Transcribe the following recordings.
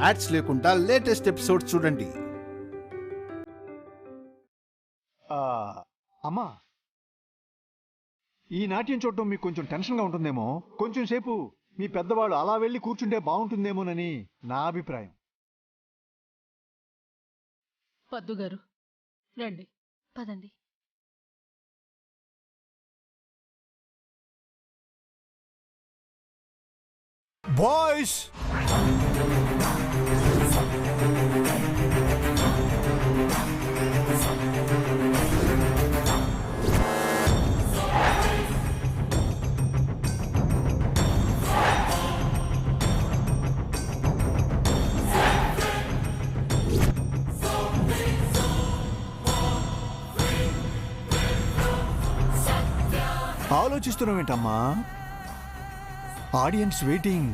Ads లేకుండా latest episodes చూడండి. అమ్మా, ఈ నాట్యం చూడటం మీకు కొంచెం టెన్షన్గా ఉంటుందేమో. కొంచెం సేపు మీ పెద్దవాళ్ళు అలా వెళ్ళి కూర్చుంటే బాగుంటుందేమోనని నా అభిప్రాయం. పద్దు గారు రండి, పదండి. బాయ్స్, ఆలోచిస్తున్నావేంటమ్మా? Audience waiting.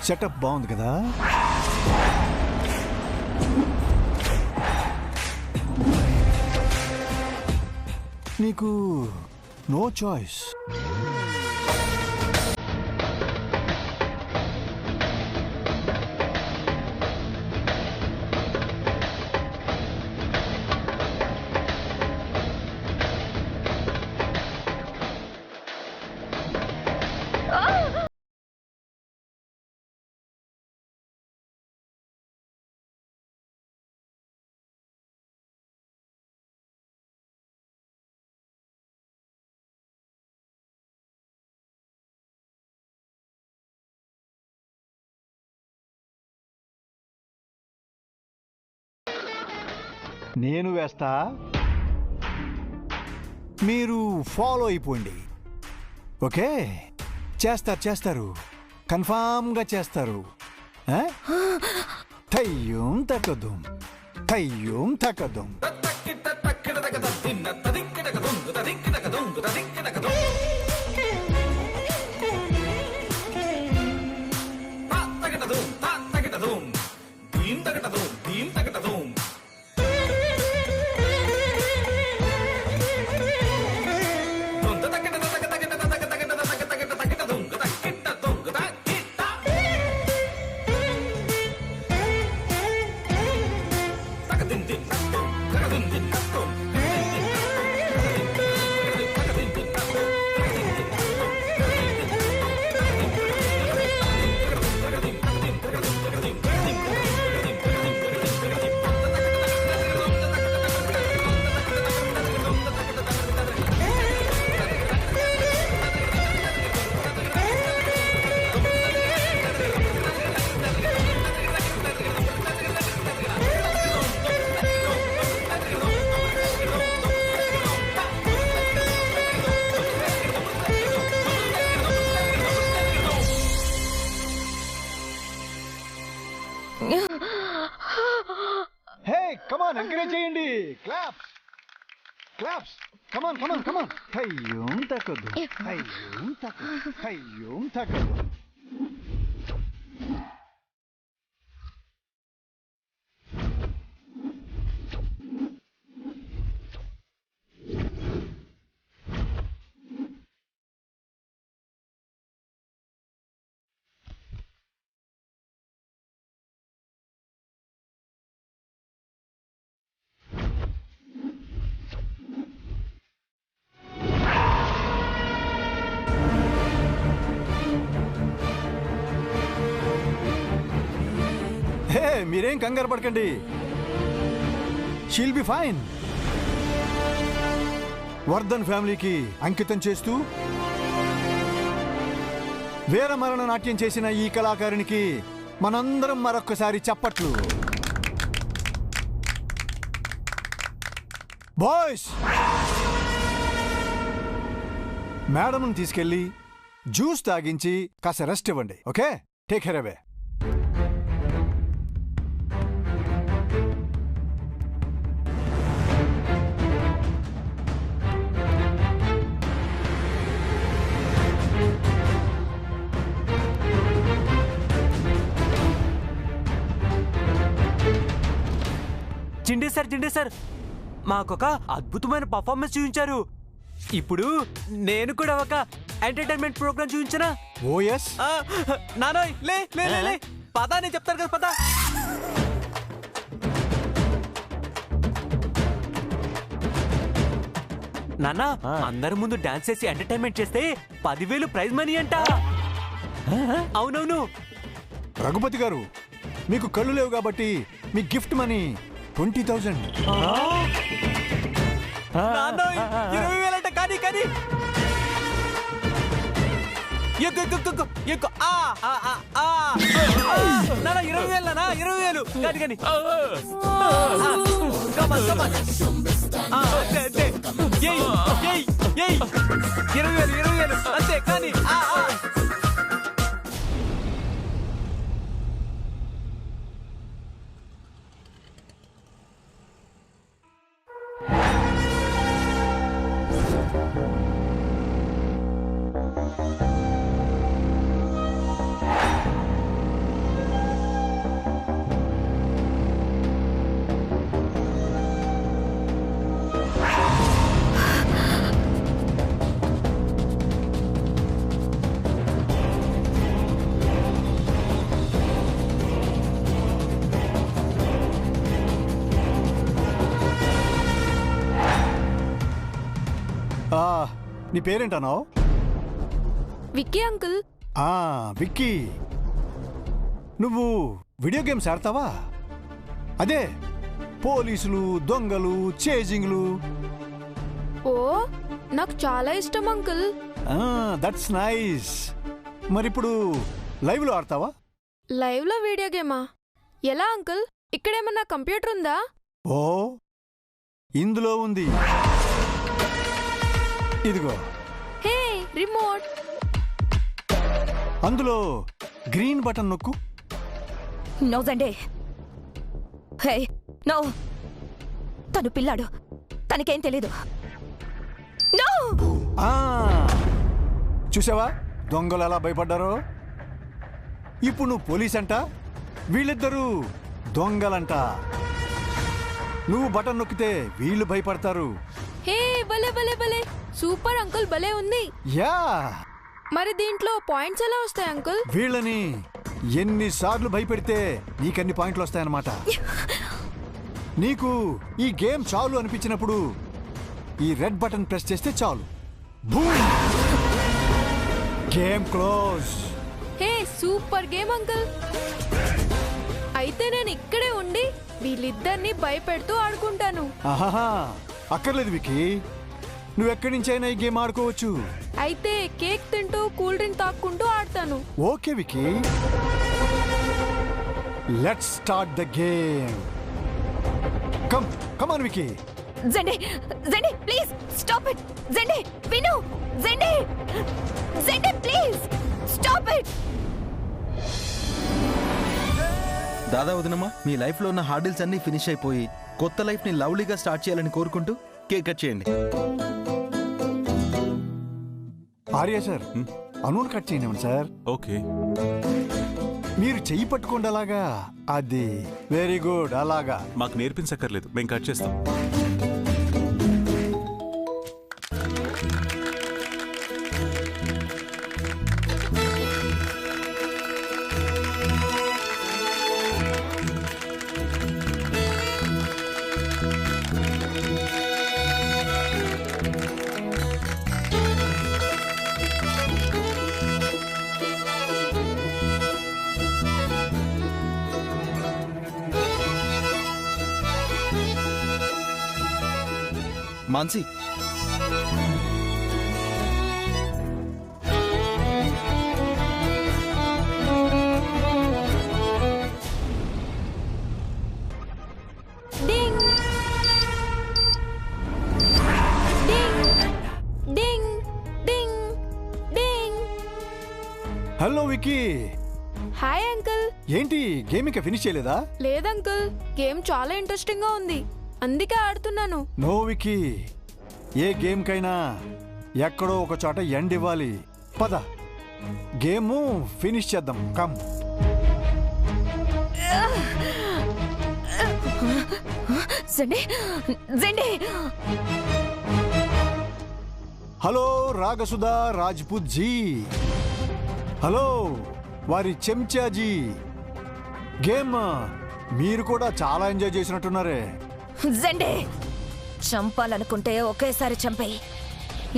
సెటప్ బాగుంది కదా? నీకు నో చాయిస్. నేను వేస్తా, మీరు ఫాలో అయిపోండి. ఓకే? చేస్తారు, కన్ఫామ్గా చేస్తారు. తయ్యం తగ్గదుం, తయ్యం తగ్గదుం. కమాన్, ఎంకరేజ్ చేయండి. Claps, claps. కమాన్. తయ్యం తగ్గదు, తయ్యం తగ్గదు. మీరేం కంగారు పడకండి, షీల్ బి ఫైన్. వర్ధన్ ఫ్యామిలీకి అంకితం చేస్తూ వీరమరణ నాట్యం చేసిన ఈ కళాకారునికి మనందరం మరొక్కసారి చప్పట్లు. బాయ్స్, మేడంని తీసుకెళ్ళి జ్యూస్ తాగించి కాస్త రెస్ట్ ఇవ్వండి. ఓకే? టేక్ కేర్ అవే. చిండి సార్ మాకొక అద్భుతమైన పర్ఫార్మెన్స్ చూపించారు. ఇప్పుడు నేను కూడా ఒక ఎంటర్టైన్మెంట్ ప్రోగ్రామ్ చూపించనా? ఓఎస్ నానోయ్ లే లే లే లే పదా నేను చెప్తాను కదా పదా. నాన్న అందరి ముందు డాన్స్ చేసి ఎంటర్టైన్మెంట్ చేస్తే 10,000 ప్రైజ్ మనీ అంట. అవునవును. రఘుపతి గారు, మీకు కళ్ళు లేవు కాబట్టి మీ గిఫ్ట్ మనీ 20,000. నాన్నోయ్ 20,000 అంట. కానీ కానీ ఎక్కు ఎక్కు ఎక్కు ఎక్కు. నాన్న 20,000 నాన్న 20,000. కానీ కానీ 20,000 అంతే. కానీ నీ పేరేంటన్నావు? విక్కీ అంకుల్. విక్కీ, నువ్వు వీడియో గేమ్స్ ఆడతావా? అదే పోలీసులు, దొంగలు, చేజింగ్లు. ఓ, నాకు చాలా ఇష్టం అంకుల్. That's nice. మరిప్పుడు లైవ్ లో ఆడతావా? లైవ్ లో వీడియో గేమా? ఎలా అంకుల్? ఇక్కడేమన్నా కంప్యూటర్ ఉందా? ఓ, ఇందులో ఉంది. ఇదిగో. హే, రిమోట్. అందులో గ్రీన్ బటన్ నొక్కు. No Sunday. హే నో, తను పిల్లాడు, తనకేం తెలీదు. నో. చూసావా దొంగలు ఎలా భయపడ్డారో? ఇప్పుడు నువ్వు పోలీస్ అంట, వీళ్ళిద్దరూ దొంగలంట. నువ్వు బటన్ నొక్కితే వీళ్ళు భయపడతారు. హే, భలే భలే భలే, సూపర్ అంకుల్, భలే ఉంది. యా, మరి దీంట్లో పాయింట్స్ ఎలా వస్తాయి అంకుల్? వీళ్ళని ఎన్నిసార్లు భయపెడితే నీకన్ని పాయింట్లు వస్తాయన్నమాట. నీకు ఈ గేమ్ చాలు అనిపించినప్పుడు ఈ రెడ్ బటన్ ప్రెస్ చేస్తే చాలు. Boom, game close. Hey, super game uncle. అయితే నేను ఇక్కడే ఉండి వీళ్ళిద్దరిని భయపెడుతూ ఆడుకుంటాను. ఆహాహా, అక్కర్లేదు వికీ, నువ్వెక్కడి నుంచైనా ఈ గేమ్ ఆడుకోవచ్చు. అయితే కేక్ తింటూ కూల్ డ్రింక్ తాక్కుంటూ ఆడతాను. Okay Vicky, let's start the game. Come on Vicky. Jende, Jende please stop it. Jende విను, Jende, Jende please stop it. దాదా వదినమ్మా, మీ లైఫ్ లో ఉన్న హార్డిల్స్ అన్ని ఫినిష్ అయిపోయి కొత్త లైఫ్ ని లవ్లీగా స్టార్ట్ చేయాలని కోరుకుంటూ కేక్ కట్ చేయండి. ఆర్య సార్, అనూన్ కట్ చేయండి సార్. ఓకే. మీరు చెయ్యి పట్టుకోండి అలాగా. అది వెరీ గుడ్. అలాగా మాకు నేర్పించక్కర్లేదు, మేము కట్ చేస్తాం. Mansi, ding ding ding ding ding. Hello Vicky. Hi uncle. ఏంటి గేమ్ ఇంకా ఫినిష్ చేయలేదా? లేదంకుల్, గేమ్ చాలా ఇంట్రెస్టింగ్ గా ఉంది, అందుకే ఆడుతున్నాను. నో వికీ, ఏ గేమ్ కైనా ఎక్కడో ఒక చోట ఎండ్ ఇవ్వాలి. పద, గేమ్ ఫినిష్ చేద్దాం. Come. Jende, Jende. Hello Ragasudha Rajput ji. Hello వారి చెంచాజీ. గేమ్ మీరు కూడా చాలా ఎంజాయ్ చేసినట్టున్నారే. జెండే, చంపాలనుకుంటే ఒకేసారి చంపేయి.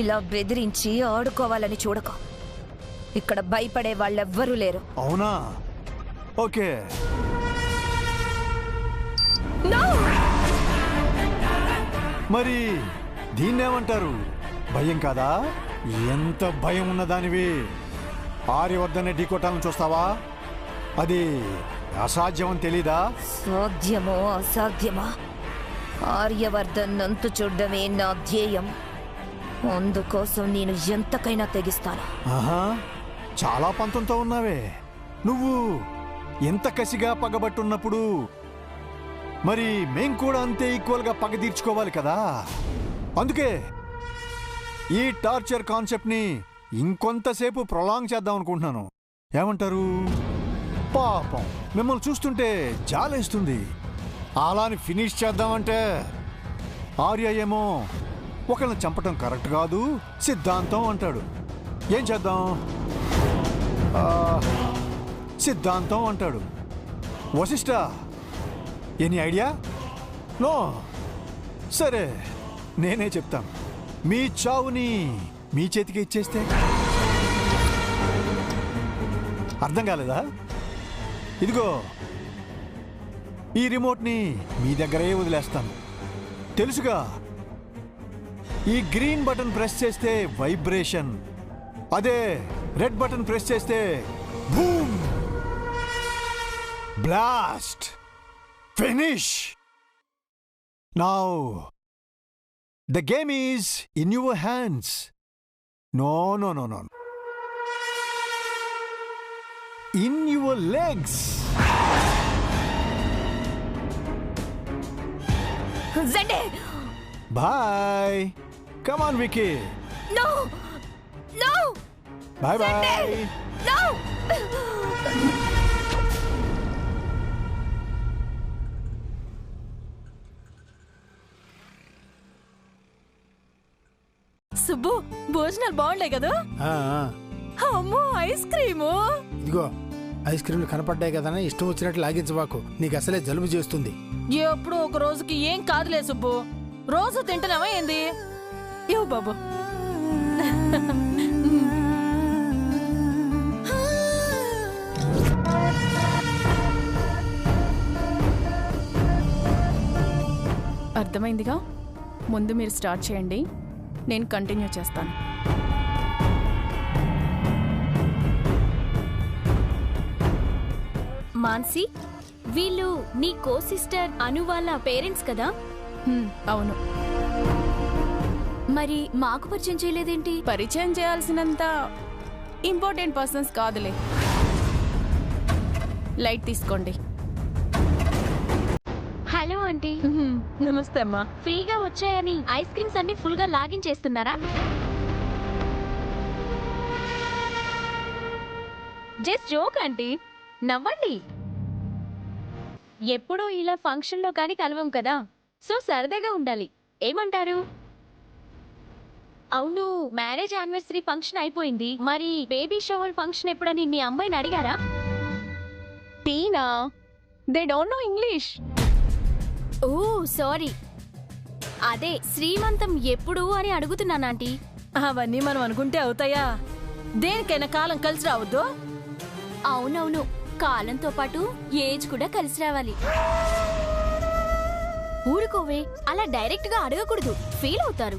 ఇలా బెదిరించి ఆడుకోవాలని చూడకు. ఇక్కడ భయపడే వాళ్ళెవ్వరూ లేరు. అవునా? ఓకే. మరి దీన్నేమంటారు? భయం కాదా? ఎంత భయం ఉన్నదానివి ఆర్యవర్ధనే ఢీకొట్టాలని చూస్తావా? అది అసాధ్యం అని తెలీదా? సాధ్యమో అసాధ్యమా, ఆర్యవర్ధన్ నంతు చూడడమే నా ధ్యేయం. అందుకోసం నేను ఎంతకైనా తెగిస్తాను. ఆహా, చాలా పంతంతో ఉన్నావే నువ్వు. ఎంత కసిగా పగబట్టున్నప్పుడు మరి మేం కూడా అంతే ఈక్వల్గా పగ తీర్చుకోవాలి కదా. అందుకే ఈ టార్చర్ కాన్సెప్ట్ని ఇంకొంతసేపు ప్రొలాంగ్ చేద్దాం అనుకుంటున్నాను. ఏమంటారు? పాపం మిమ్మల్ని చూస్తుంటే జాలేస్తుంది. అలాని ఫినిష్ చేద్దామంటే ఆర్య ఏమో ఒకరిని చంపటం కరెక్ట్ కాదు, సిద్ధాంతం అంటాడు. ఏం చేద్దాం? సిద్ధాంతం అంటాడు. Vasishtha, any idea? నో. సరే, నేనే చెప్తాను. మీ చావుని మీ చేతికి ఇచ్చేస్తే? అర్థం కాలేదా? ఇదిగో ఈ రిమోట్ని మీ దగ్గరే వదిలేస్తాను. తెలుసుగా, ఈ గ్రీన్ బటన్ ప్రెస్ చేస్తే వైబ్రేషన్, అదే రెడ్ బటన్ ప్రెస్ చేస్తే boom, blast, finish. Now the game is in your hands. No. In your legs. జెండే! Bye. Come on, Vicky. No! No! Bye. No! Subbu, భోజనాలు బాగుండే కదా? అమ్మో, ఐస్ క్రీము. ఇదిగో ice క్రీమ్లు కనపడ్డాయి కదా, ఇష్టం వచ్చినట్లు లాగించబాకు. నీకు అసలే జలుబు చేస్తుంది. ఎప్పుడు ఒక రోజుకి ఏం కాదులే సుబ్బు, రోజు తింటున్నావా ఏంది? ఇవ్వు బాబు. అర్థమైందిగా. ముందు మీరు స్టార్ట్ చేయండి, నేను కంటిన్యూ చేస్తాను. మాన్సి, వీళ్ళు నీ కో సిస్టర్ అను వాళ్ళ పేరెంట్స్ కదా? అవును. మరి మాకు పరిచయం చేయలేదేంటి? పరిచయం చేయాల్సినంత ఇంపార్టెంట్ పర్సన్స్ కాదులే. లైట్ తీసుకోండి. Hello aunty. నమస్తే అమ్మా. ఫ్రీగా వచ్చాయని ఐస్ క్రీమ్స్ అన్ని ఫుల్ గా లాగించేస్తున్నారా? జస్ట్ జోక్ ఆంటీ, నవ్వండి. ఎప్పుడూ ఇలా ఫంక్షన్ లో కానీ కలవం కదా, సో సరదాగా ఉండాలి. ఏమంటారు? అవును, మ్యారేజ్ యానివర్సరీ ఫంక్షన్ అయిపోయింది, మరి బేబీ షవర్ ఫంక్షన్ ఎప్పుడని మీ అమ్మాయిని అడిగారా? Tina, they don't know English. Oh sorry, అదే శ్రీమంతం ఎప్పుడు అని అడుగుతున్నాను ఆంటీ. అవన్నీ మనం అనుకుంటే అవుతాయా? దేనికైనా కాలం కలిసి రావద్దు. అవునవును, కాలంతో పాటు ఏజ్ కూడా కలిసి రావాలి. ఊరుకోవే, అలా డైరెక్ట్ గా అడగకూడదు, ఫీల్ అవుతారు.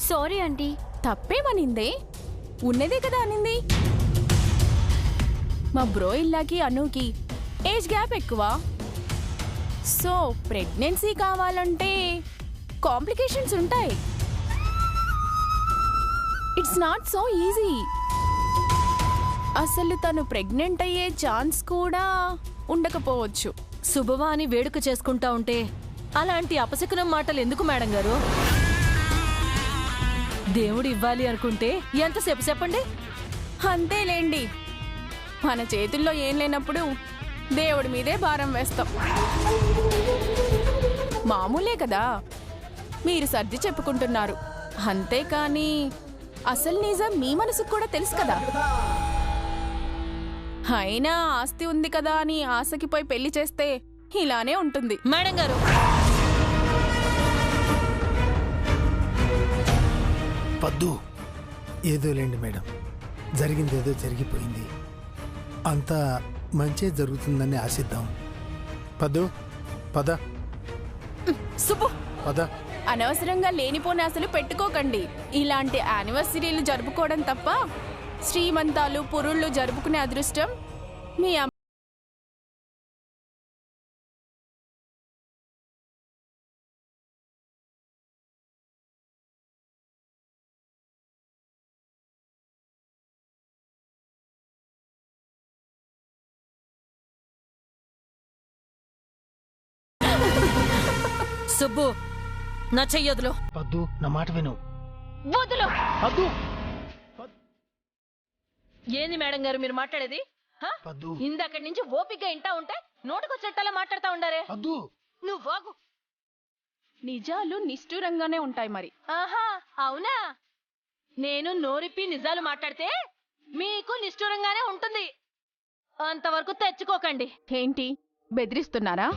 Sorry aunty. తప్పేమనిందే? ఉన్నదే కదా అనింది. మా బ్రో ఇల్లాకి అనుకి ఏజ్ గ్యాప్ ఎక్కువ, సో ప్రెగ్నెన్సీ కావాలంటే కాంప్లికేషన్స్ ఉంటాయి. It's not so easy. అసలు తను ప్రెగ్నెంట్ అయ్యే ఛాన్స్ కూడా ఉండకపోవచ్చు. శుభవాని వేడుక చేసుకుంటా ఉంటే అలాంటి అపశకునం మాటలు ఎందుకు మేడం గారు? దేవుడు ఇవ్వాలి అనుకుంటే ఎంతసేపు చెప్పండి. అంతేలేండి, మన చేతుల్లో ఏం లేనప్పుడు దేవుడి మీదే భారం వేస్తాం. మామూలే కదా, మీరు సర్ది చెప్పుకుంటున్నారు. అంతేకాని అసలు నిజం మీ మనసుకు కూడా తెలుసు కదా. అయినా ఆస్తి ఉంది కదా అని ఆశకి పోయి పెళ్లి చేస్తే ఇలానే ఉంటుంది. మేడం గారు, పద్దు, ఏదోలేండి మేడం, జరిగిందేదో జరిగిపోయింది. అంతా మంచే జరుగుతుందని ఆశిద్దాం. పద్దు, పద సుబ్బు, పద. అనవసరంగా లేనిపోని ఆశలు పెట్టుకోకండి. ఇలాంటి యానివర్సరీలు జరుపుకోవడం తప్ప శ్రీమంతాలు పురుళ్ళు జరుపుకునే అదృష్టం మీ సుబ్బు, నా చెయ్యొదులు. పద్దు, నా మాట విను. వదులు. పద్దు, ఏంది మేడం గారు మీరు మాట్లాడేది? పద్దు, ఇందక్కడి నుంచి ఓపిగ్గా ఇంటా ఉంటే నోటుకొచ్చేట్టలా మాట్లాడుతా ఉండారే. పద్దు, నువ్వు వాగు. నిజాలు నిష్ఠూరంగానే ఉంటాయి మరి. ఆహా, అవునా? నేను నోరిప్పి నిజాలు మాట్లాడితే మీకు నిష్ఠూరంగానే ఉంటుంది. అంతవరకు తెచ్చుకోకండి. ఏంటి బెదిరిస్తున్నారా?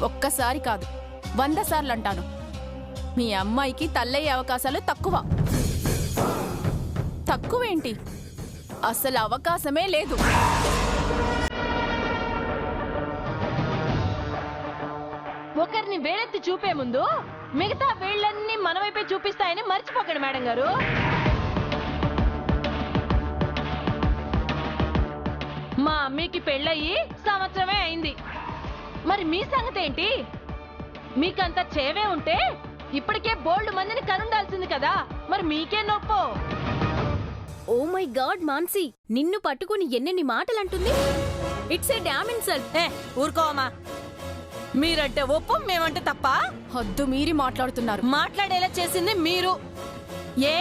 ఒక్కసారి కాదు 100 సార్లు అంటాను, మీ అమ్మాయికి తల్లయ్యే అవకాశాలు తక్కువేంటి, అసలు అవకాశమే లేదు. ఒకరిని వేలెత్తి చూపే ముందు మిగతా వేళ్ళన్నీ మన వైపే చూపిస్తాయని మర్చిపోకండి మేడం గారు. మా అమ్మకి పెళ్ళయి సంవత్సరమే అయింది. మరి మీ సంగతి ఏంటి? మీకంత చేవే ఉంటే ఇప్పటికే బోల్డ్ మందిని కనుండాల్సింది కదా, మరి మీకే నొప్పో? ఓ మై గాడ్ మాన్సీ, నిన్ను పట్టుకుని ఎన్నెన్ని మాటలంటుంది. It's a damn insult. ఊరుకోమా. మీరంటే ఒప్పు, మేమంటే తప్ప. హద్దు మీరి మాట్లాడుతున్నారు. మాట్లాడేలా చేసింది మీరు. ఏ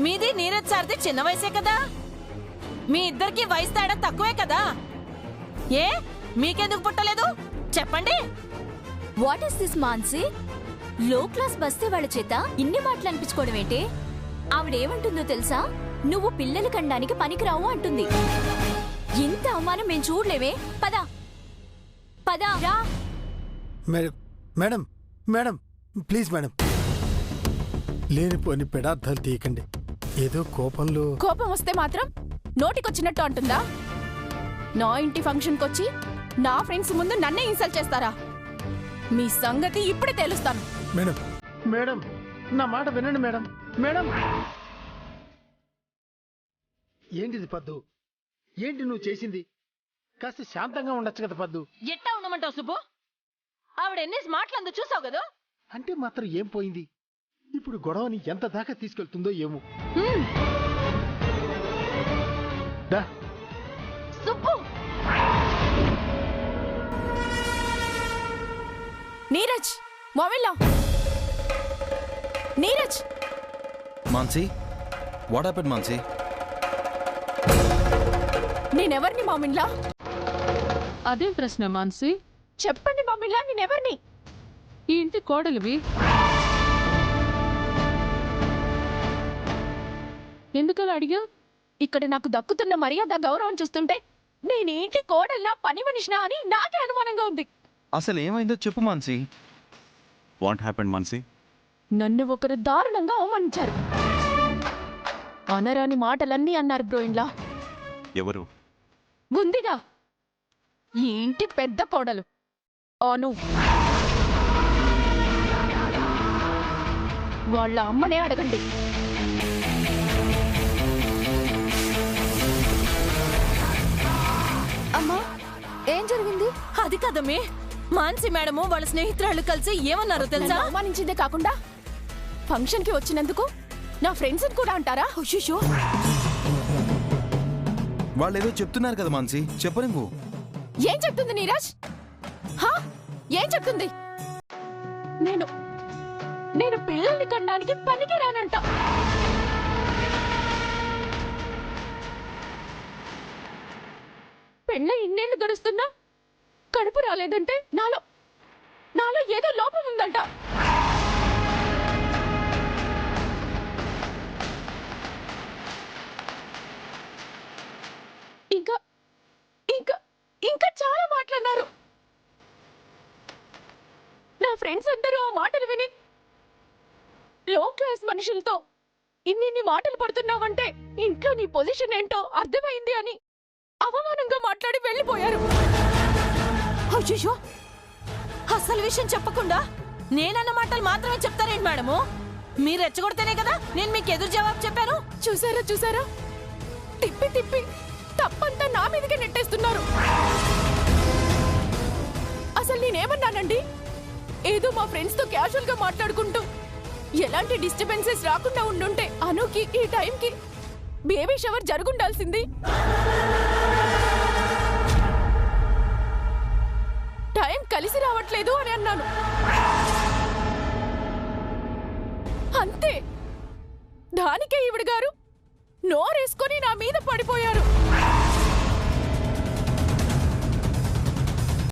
మీది నీరజ్ సార్ది చిన్న వయసే కదా, మీ ఇద్దరికి వయసు తేడా తక్కువే కదా. ఏ మీకెందుకు పుట్టలేదు చెప్పండి. What is this Mansi? లో క్లాస్ బస్తే వాళ్ళ చేత ఇన్ని మాటలు అనిపించుకోవడం ఏంటి? ఆవిడేమంటుందో తెలుసా? నువ్వు పిల్లలు కనడానికి పనికిరావు అంటుంది. ఇంత అవమానం మేము చూడలేవే. పదా పదా రా. Madam, madam, madam, please madam, లేనిపోని పెడార్థాలు తీయకండి. ఏదో కోపంలో. కోపం వస్తే మాత్రం నోటికొచ్చినట్టు అంటుందా? నా ఇంటి ఫంక్షన్కి వచ్చి నా ఫ్రెండ్స్ ముందు నన్నే ఇన్సల్ట్ చేస్తారా? మీ సంగతి ఇప్పుడే తెలుస్తాను. మేడం, మేడం, నా మాట వినండి మేడం. మేడం, ఏంటిది పద్దు? ఏంటి నువ్వు చేసింది? కాస్త శాంతంగా ఉండొచ్చు కదా పద్దు. ఎట్టా ఉండమంటావు సుబ్బు? ఆవిడ ఎన్ని మాటలందో చూసావు కదా. అంటే మాత్రం ఏం పోయింది? ఇప్పుడు గొడవని ఎంత దాకా తీసుకెళ్తుందో ఏమో. దా సుబ్బు. నీరజ్, మొబైల్లో నీరజ్. Mansi, what happened Mansi? నేనెవరిని మామిన్లా? అదేం ప్రశ్న మాన్సీ? చెప్పండి మామిన్లా, నేనెవరిని? ఈ ఇంటి కోడలివి. ఎందుకలా అడిగా? ఇక్కడ నాకు దక్కుతున్న మర్యాద గౌరవం చూస్తుంటే నేనేంటి కోడల్లా పని మనిషినా అని నాకే అనుమానంగా ఉంది. అసలు ఏమైందో చెప్పు మాన్సీ. What happened Mansi? నన్ను ఒకరు దారుణంగా అవమానించారు. అనరాని మాటలన్నీ అన్నారు బ్రోయిన్లా. ఎవరు? ఉందిగా ఈ ఇంటి పెద్ద కోడలు అను. వాళ్ళ అమ్మనే అడగండి. అమ్మా, ఏం జరిగింది? అది కదమే, మాన్సీ మేడము వాళ్ళ స్నేహితురాళ్ళు కలిసి ఏమన్నారో తెలుసా? నన్ను అవమానించిందే కాకుండా ఫంక్షన్ కి వచ్చినందుకు నా ఫ్రెండ్స్ కూడా అంటారా? అయ్యో, వాళ్ళు ఏదో చెప్తున్నారు కదా మాన్సీ, చెప్పు నువ్వు. ఏం చెప్తుంది నీరజ్? ఏం చెప్తుంది? నేను పిల్లల్ని కనడానికి పనికి రానంట. పెళ్ళ ఇన్నేళ్లు గడుస్తున్నా కడుపు రాలేదంటే నాలో ఏదో లోపం ఉందంట. ఇంకా ఇంకా చాలా మాట్లాడినారు. నా ఫ్రెండ్స్ అందరూ ఆ మాటలు విని లో క్లాస్ మనుషులతో ఇన్ని మాటలు పడుతున్నావంటే ఇంట్లో నీ పొజిషన్ ఏంటో అర్థమైంది అని అవమానంగా మాట్లాడి వెళ్ళిపోయారు. అయ్యో, అసలు విషయం చెప్పకుండా నేనన్న మాటలు మాత్రమే చెప్తారేంటి మేడము? మీరు రెచ్చగొడితేనే కదా నేను మీకు ఎదురు జవాబు చెప్పాను. చూసారా తిప్పి తిప్పి తప్పంతా నా మీదకే నెట్టేస్తున్నారు. అసలు నేనేమన్నానండి? ఏదో మా ఫ్రెండ్స్ తో క్యాజువల్ గా మాట్లాడుకుంటూ ఎలాంటి డిస్టర్బెన్సెస్ రాకుండా ఉండుంటే అనుకి ఈ టైంకి బేబీ షవర్ జరుగుండాల్సింది. టైం కలిసి రావట్లేదు అని అన్నాను.